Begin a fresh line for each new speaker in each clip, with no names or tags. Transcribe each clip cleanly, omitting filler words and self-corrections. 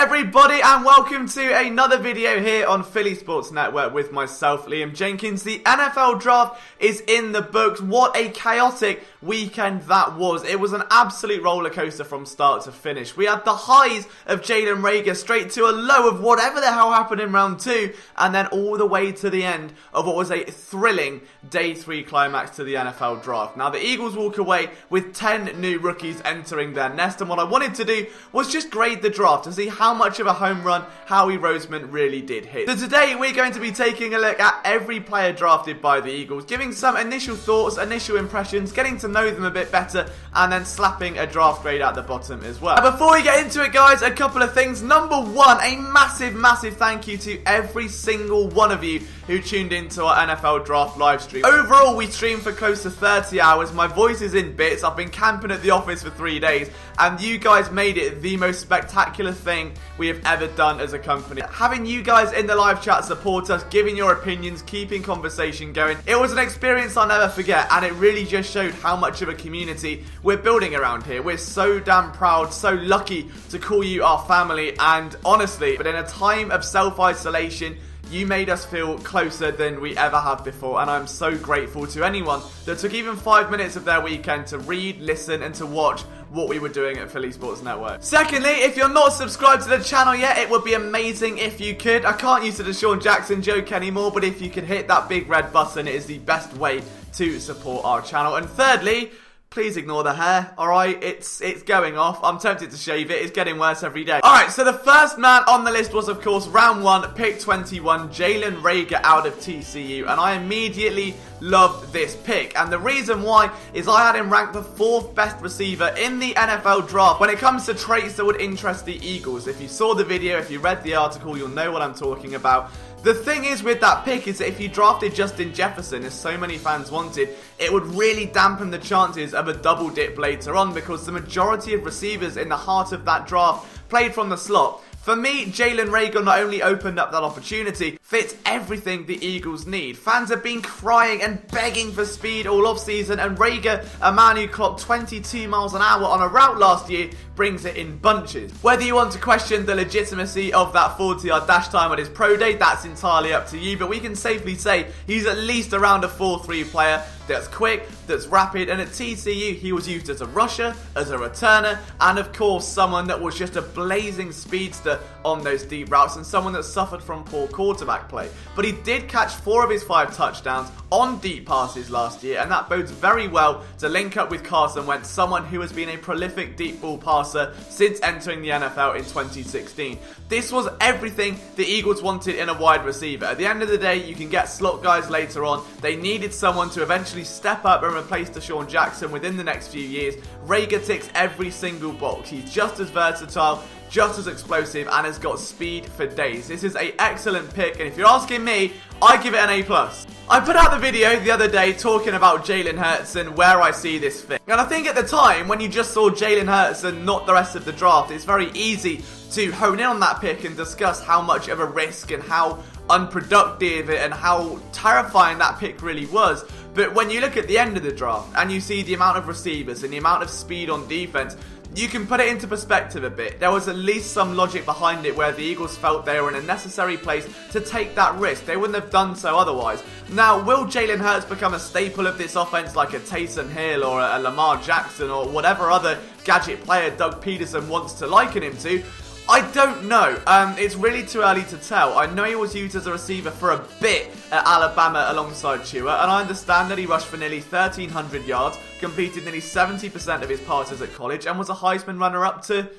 everybody, and welcome to another video here on Philly Sports Network with myself, Liam Jenkins. The NFL draft is in the books. What a chaotic weekend that was. It was an absolute roller coaster from start to finish. We had the highs of Jalen Reagor straight to a low of whatever the hell happened in round 2, and then all the way to the end of what was a thrilling day 3 climax to the NFL draft. Now the Eagles walk away with 10 new rookies entering their nest, and what I wanted to do was just grade the draft to see how much of a home run Howie Roseman really did hit. So today we're going to be taking a look at every player drafted by the Eagles, giving some initial thoughts, initial impressions, getting to know them a bit better, and then slapping a draft grade at the bottom as well. Before we get into it, guys, a couple of things. Number one, a massive thank you to every single one of you who tuned into our NFL draft live stream. Overall, we streamed for close to 30 hours. My voice is in bits. I've been camping at the office for 3 days, and you guys made it the most spectacular thing we have ever done as a company. Having you guys in the live chat support us, giving your opinions, keeping conversation going, it was an experience I'll never forget, and it really just showed how much of a community we're building around here. We're so damn proud, so lucky to call you our family, and honestly, but in a time of self-isolation, you made us feel closer than we ever have before, and I'm so grateful to anyone that took even 5 minutes of their weekend to read, listen, and to watch what we were doing at Philly Sports Network. Secondly, if you're not subscribed to the channel yet, it would be amazing if you could. I can't use the Deshaun Jackson joke anymore, but if you could hit that big red button, it is the best way to support our channel. And thirdly, please ignore the hair, alright? It's going off. I'm tempted to shave it. It's getting worse every day. Alright, so the first man on the list was, of course, round 1, pick 21, Jalen Reagor out of TCU. And I immediately loved this pick. And the reason why is I had him ranked the 4th best receiver in the NFL draft when it comes to traits that would interest the Eagles. If you saw the video, if you read the article, you'll know what I'm talking about. The thing is with that pick is that if you drafted Justin Jefferson, as so many fans wanted, it would really dampen the chances of a double dip later on, because the majority of receivers in the heart of that draft played from the slot. For me, Jalen Reagor not only opened up that opportunity, fits everything the Eagles need. Fans have been crying and begging for speed all offseason, and Reagor, a man who clocked 22 miles an hour on a route last year, brings it in bunches. Whether you want to question the legitimacy of that 40-yard dash time at his pro day, that's entirely up to you, but we can safely say he's at least around a 4-3 player that's quick, that's rapid, and at TCU he was used as a rusher, as a returner, and of course someone that was just a blazing speedster on those deep routes, and someone that suffered from poor quarterback play. But he did catch 4 of his 5 touchdowns on deep passes last year, and that bodes very well to link up with Carson Wentz, someone who has been a prolific deep ball passer since entering the NFL in 2016. This was everything the Eagles wanted in a wide receiver. At the end of the day, you can get slot guys later on. They needed someone to eventually step up and replace Deshaun Jackson within the next few years. Reagor ticks every single box. He's just as versatile, just as explosive, and has got speed for days. This is an excellent pick, and if you're asking me, I give it an A+. I put out the video the other day talking about Jalen Hurts and where I see this fit. And I think at the time, when you just saw Jalen Hurts and not the rest of the draft, it's very easy to hone in on that pick and discuss how much of a risk and how unproductive and how terrifying that pick really was. But when you look at the end of the draft and you see the amount of receivers and the amount of speed on defense, you can put it into perspective a bit. There was at least some logic behind it where the Eagles felt they were in a necessary place to take that risk. They wouldn't have done so otherwise. Now, will Jalen Hurts become a staple of this offense like a Taysom Hill or a Lamar Jackson or whatever other gadget player Doug Peterson wants to liken him to? I don't know. It's really too early to tell. I know he was used as a receiver for a bit at Alabama alongside Tua, and I understand that he rushed for nearly 1,300 yards, completed nearly 70% of his passes at college, and was a Heisman runner-up to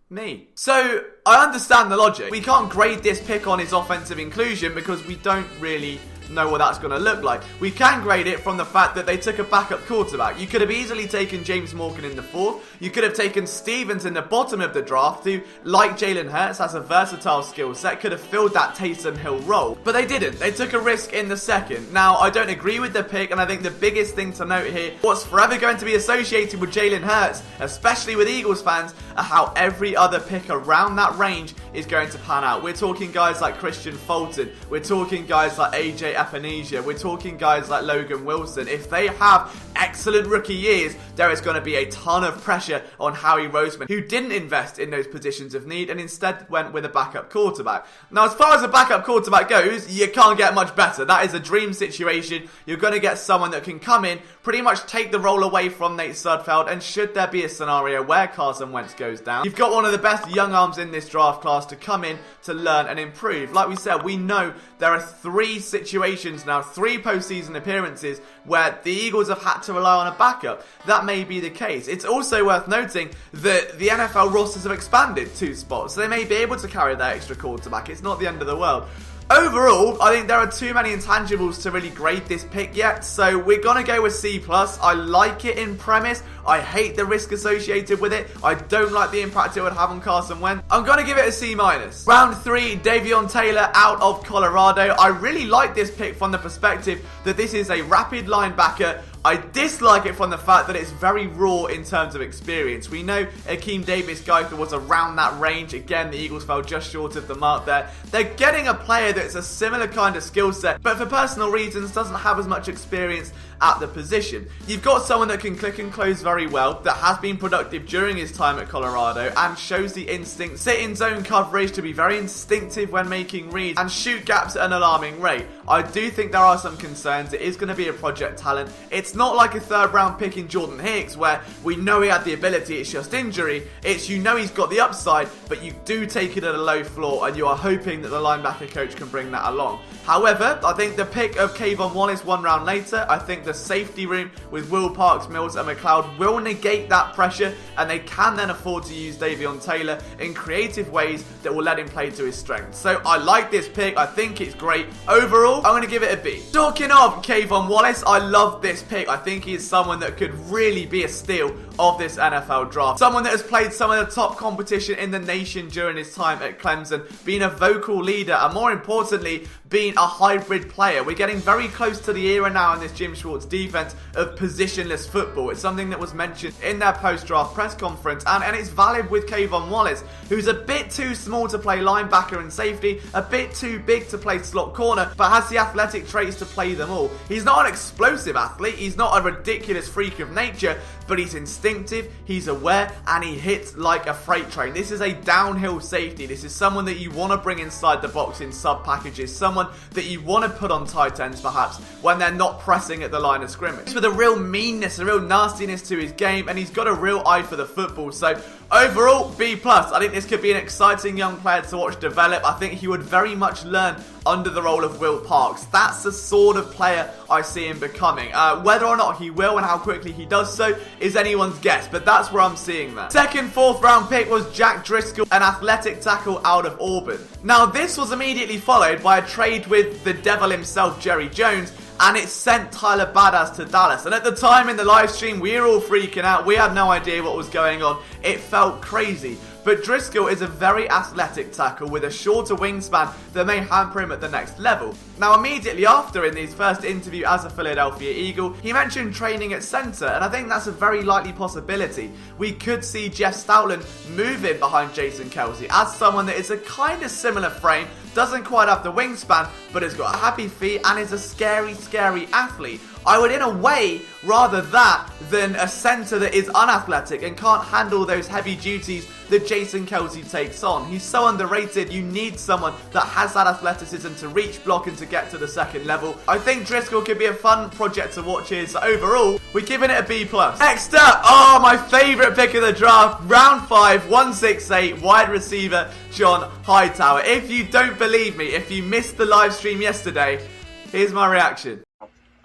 me. So, I understand the logic. We can't grade this pick on his offensive inclusion because we don't really know what that's going to look like. We can grade it from the fact that they took a backup quarterback. You could have easily taken James Morgan in the 4th. You could have taken Stevens in the bottom of the draft, who, like Jalen Hurts, has a versatile skill set, could have filled that Taysom Hill role. But they didn't. They took a risk in the 2nd. Now, I don't agree with the pick, and I think the biggest thing to note here, what's forever going to be associated with Jalen Hurts, especially with Eagles fans, are how every other pick around that range is going to pan out. We're talking guys like Christian Fulton. We're talking guys like AJ Epinesa. We're talking guys like Logan Wilson. If they have excellent rookie years, there is going to be a ton of pressure on Howie Roseman, who didn't invest in those positions of need and instead went with a backup quarterback. Now, as far as a backup quarterback goes, you can't get much better. That is a dream situation. You're going to get someone that can come in, pretty much take the role away from Nate Sudfeld, and should there be a scenario where Carson Wentz goes down, you've got one of the best young arms in this draft class to come in to learn and improve. Like we said, we know there are 3 situations now, 3 postseason appearances where the Eagles have had to rely on a backup. That may be the case. It's also worth noting that the NFL rosters have expanded 2 spots, so they may be able to carry that extra quarterback. It's not the end of the world. Overall, I think there are too many intangibles to really grade this pick yet, so we're going to go with C+. I like it in premise. I hate the risk associated with it. I don't like the impact it would have on Carson Wentz. I'm going to give it a C-. Round 3, Davion Taylor out of Colorado. I really like this pick from the perspective that this is a rapid linebacker. I dislike it from the fact that it's very raw in terms of experience. We know Akeem Davis-Gaither was around that range. Again, the Eagles fell just short of the mark there. They're getting a player that's a similar kind of skill set, but for personal reasons doesn't have as much experience at the position. You've got someone that can click and close very well, that has been productive during his time at Colorado and shows the instinct, sit in zone coverage, to be very instinctive when making reads and shoot gaps at an alarming rate. I do think there are some concerns. It is going to be a project talent. It's not like a 3rd round pick in Jordan Hicks where we know he had the ability, it's just injury. It's, you know, he's got the upside, but you do take it at a low floor and you are hoping that the linebacker coach can bring that along. However, I think the pick of Kavon Wallace 1 round later, I think the safety room with Will Parks, Mills and McLeod will negate that pressure, and they can then afford to use Davion Taylor in creative ways that will let him play to his strengths. So I like this pick. I think it's great. Overall, I'm going to give it a B. Talking of Kavon Wallace, I love this pick. I think he is someone that could really be a steal of this NFL draft. Someone that has played some of the top competition in the nation during his time at Clemson, being a vocal leader, and more importantly, being a hybrid player. We're getting very close to the era now in this Jim Schwartz defense of positionless football. It's something that was mentioned in their post-draft press conference, and it's valid with Kavon Wallace, who's a bit too small to play linebacker and safety, a bit too big to play slot corner, but has the athletic traits to play them all. He's not an explosive athlete, he's not a ridiculous freak of nature, but he's instinctive, he's aware, and he hits like a freight train. This is a downhill safety. This is someone that you want to bring inside the box in sub packages, someone that you want to put on tight ends perhaps when they're not pressing at the line of scrimmage. With a real meanness, a real nastiness to his game, and he's got a real eye for the football. So overall, B+. I think this could be an exciting young player to watch develop. I think he would very much learn under the role of Will Parks. That's the sort of player I see him becoming. Whether or not he will and how quickly he does so is anyone's guess, but that's where I'm seeing that. Second, 4th round pick was Jack Driscoll, an athletic tackle out of Auburn. Now, this was immediately followed by a trade with the devil himself, Jerry Jones, and it sent Tyler Badass to Dallas. And at the time in the live stream, we were all freaking out. We had no idea what was going on. It felt crazy. But Driscoll is a very athletic tackle with a shorter wingspan that may hamper him at the next level. Now, immediately after, in his first interview as a Philadelphia Eagle, he mentioned training at centre, and I think that's a very likely possibility. We could see Jeff Stoutland move in behind Jason Kelce as someone that is a kind of similar frame, doesn't quite have the wingspan, but has got happy feet and is a scary, scary athlete. I would, in a way, rather that than a centre that is unathletic and can't handle those heavy duties that Jason Kelce takes on. He's so underrated. You need someone that has that athleticism to reach, block, and to get to the second level. I think Driscoll could be a fun project to watch here. So overall, we're giving it a B+. Next up, my favourite pick of the draft, round 5, 168, wide receiver, John Hightower. If you don't believe me, if you missed the live stream yesterday, here's my reaction.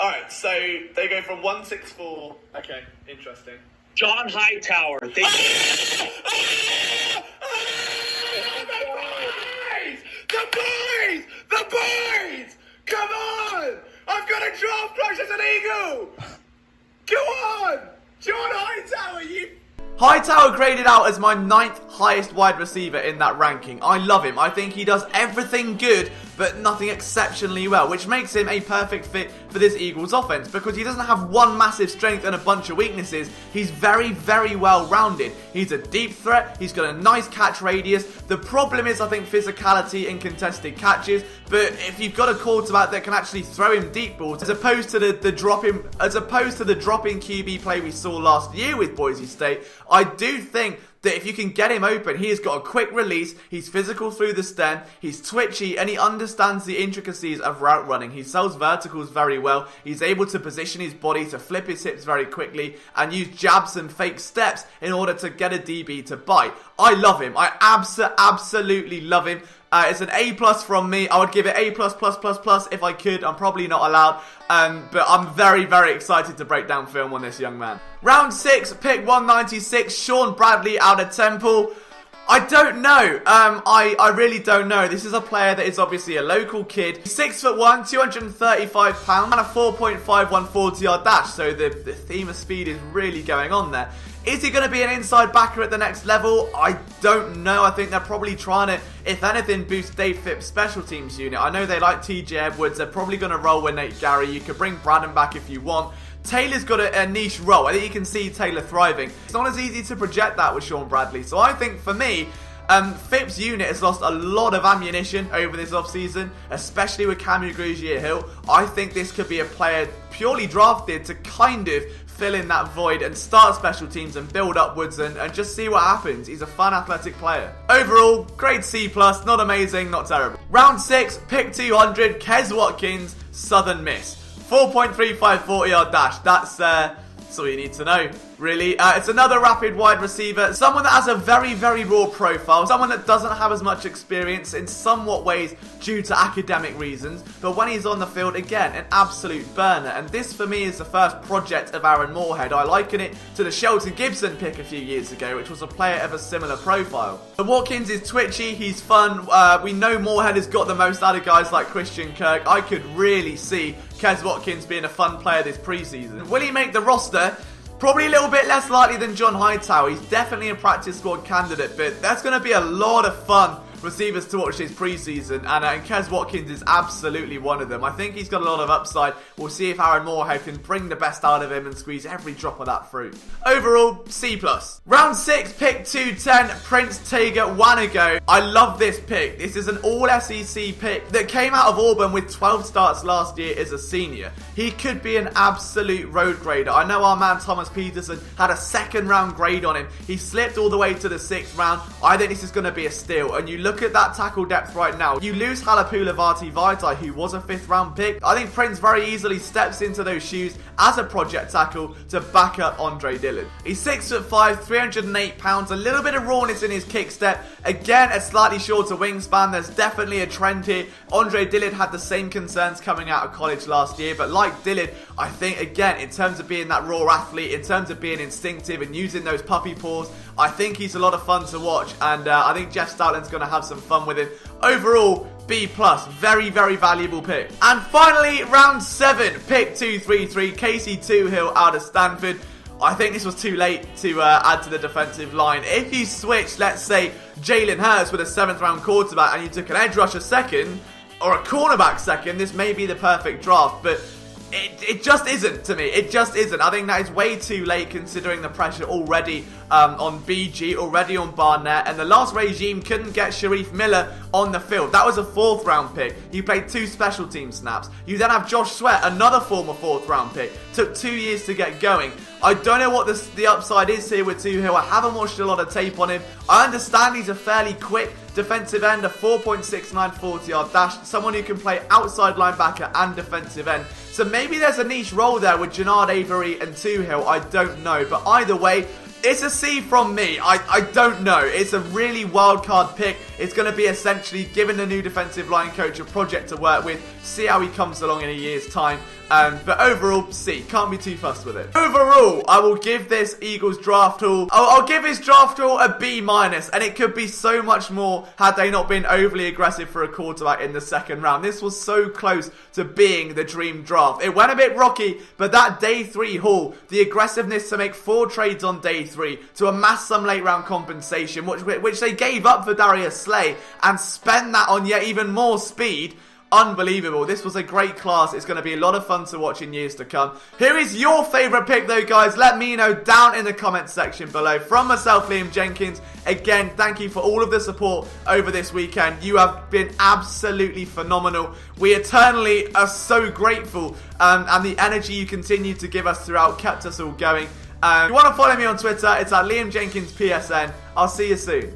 Alright, so they go from 164. Okay, interesting.
John Hightower.
The boys! Come on! I've got a draft crush as an Eagle! Go on! John Hightower, Hightower graded out as my 9th highest wide receiver in that ranking. I love him. I think he does everything good, but nothing exceptionally well, which makes him a perfect fit for this Eagles offense because he doesn't have one massive strength and a bunch of weaknesses. He's very, very well rounded. He's a deep threat. He's got a nice catch radius. The problem is, I think, physicality and contested catches. But if you've got a quarterback that can actually throw him deep balls, as opposed to the dropping QB play we saw last year with Boise State, I do think that if you can get him open, he has got a quick release, he's physical through the stem, he's twitchy, and he understands the intricacies of route running. He sells verticals very well, he's able to position his body to flip his hips very quickly and use jabs and fake steps in order to get a DB to bite. I love him. I absolutely love him. It's an A+ from me. I would give it A+++ if I could. I'm probably not allowed. But I'm very, very excited to break down film on this young man. Round 6, pick 196, Sean Bradley out of Temple. I don't know. I really don't know. This is a player that is obviously a local kid. 6'1", 235 pounds, and a 4.51 40-yard dash. So the theme of speed is really going on there. Is he going to be an inside backer at the next level? I don't know. I think they're probably trying to, if anything, boost Dave Phipps' special teams unit. I know they like TJ Edwards. They're probably going to roll with Nate Gary. You could bring Braden back if you want. Taylor's got a niche role. I think you can see Taylor thriving. It's not as easy to project that with Sean Bradley. So I think for me, Phipps' unit has lost a lot of ammunition over this offseason, especially with Camu Grugier-Hill. I think this could be a player purely drafted to kind of fill in that void and start special teams and build upwards and just see what happens. He's a fun, athletic player. Overall, grade C+, not amazing, not terrible. Round 6, pick 200, Kes Watkins, Southern Miss. 4.35 40-yard dash. That's all you need to know, really. It's another rapid wide receiver. Someone that has a very, very raw profile. Someone that doesn't have as much experience in somewhat ways due to academic reasons. But when he's on the field, again, an absolute burner. And this, for me, is the first project of Aaron Moorhead. I liken it to the Shelton Gibson pick a few years ago, which was a player of a similar profile. But Watkins is twitchy. He's fun. We know Moorhead has got the most out of guys like Christian Kirk. I could really see Kes Watkins being a fun player this preseason. Will he make the roster? Probably a little bit less likely than John Hightower. He's definitely a practice squad candidate, but that's going to be a lot of fun receivers to watch this preseason, and Kes Watkins is absolutely one of them. I think he's got a lot of upside. We'll see if Aaron Moorhead can bring the best out of him and squeeze every drop of that fruit. Overall, C+. Round 6, pick 210, Prince Tega Wanago. I love this pick. This is an all-SEC pick that came out of Auburn with 12 starts last year as a senior. He could be an absolute road grader. I know our man Thomas Peterson had a second-round grade on him. He slipped all the way to the 6th round. I think this is going to be a steal, and you look at that tackle depth right now. You lose Halapula Vati, who was a 5th round pick. I think Prince very easily steps into those shoes as a project tackle to back up Andre Dillard. He's 6'5", 308 pounds, a little bit of rawness in his kick step. Again, a slightly shorter wingspan. There's definitely a trend here. Andre Dillard had the same concerns coming out of college last year, but like Dillard, I think, again, in terms of being that raw athlete, in terms of being instinctive and using those puppy paws, I think he's a lot of fun to watch, and I think Jeff Stoutland's going to have some fun with him. Overall, B+, very, very valuable pick. And finally, round 7, pick 233, Casey Toohill out of Stanford. I think this was too late to add to the defensive line. If you switched, let's say, Jalen Hurts with a 7th round quarterback and you took an edge rusher second, or a cornerback second, this may be the perfect draft, but it just isn't to me. It just isn't. I think that is way too late considering the pressure already on BG, already on Barnett, and the last regime couldn't get Sharif Miller on the field. That was a 4th round pick. He played 2 special team snaps. You then have Josh Sweat, another former 4th round pick. Took 2 years to get going. I don't know what the upside is here with Toohill. I haven't watched a lot of tape on him. I understand he's a fairly quick defensive end, a 4.69 40-yard dash, someone who can play outside linebacker and defensive end. So maybe there's a niche role there with Jannard Avery and Toohill. I don't know. But either way, it's a C from me. I don't know. It's a really wild card pick. It's going to be essentially giving the new defensive line coach a project to work with, see how he comes along in a year's time. But overall, C. Can't be too fussed with it. Overall, I will give this Eagles draft haul, I'll give his draft haul a B-, and it could be so much more had they not been overly aggressive for a quarterback in the second round. This was so close to being the dream draft. It went a bit rocky, but that day 3 haul, the aggressiveness to make 4 trades on day 3, to amass some late round compensation, which they gave up for Darius Slay, and spend that on yet even more speed. Unbelievable. This was a great class. It's going to be a lot of fun to watch in years to come. Who is your favourite pick though, guys? Let me know down in the comments section below. From myself, Liam Jenkins, again, thank you for all of the support over this weekend. You have been absolutely phenomenal. We eternally are so grateful, and the energy you continue to give us throughout kept us all going. If you want to follow me on Twitter, it's at Liam Jenkins PSN. I'll see you soon.